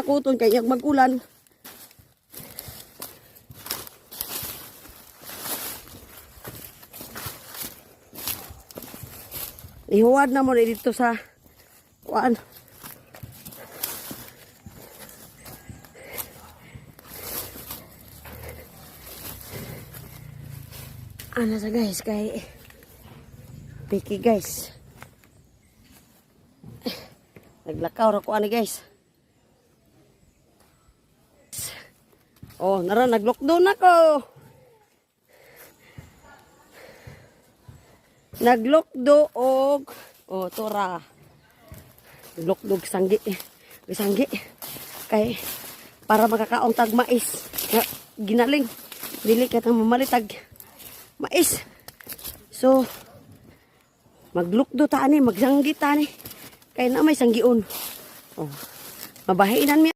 hakuton kay iyag mag-ulan. Ihuwad na mo dito sa kuan. Ano sa guys kay piki guys. Naglakaw ra ko ani guys. Oh, nara nag-lockdown ako. Naglokdo og tora. Naglokdo sanggi. Sanggi. Kay para makakaon tag mais. Ginaling dili ka tang mamalitag mais. So maglukdo ta ani, magsanggi ta ani. Kay na may sanggion. Oh. Mabahinan mi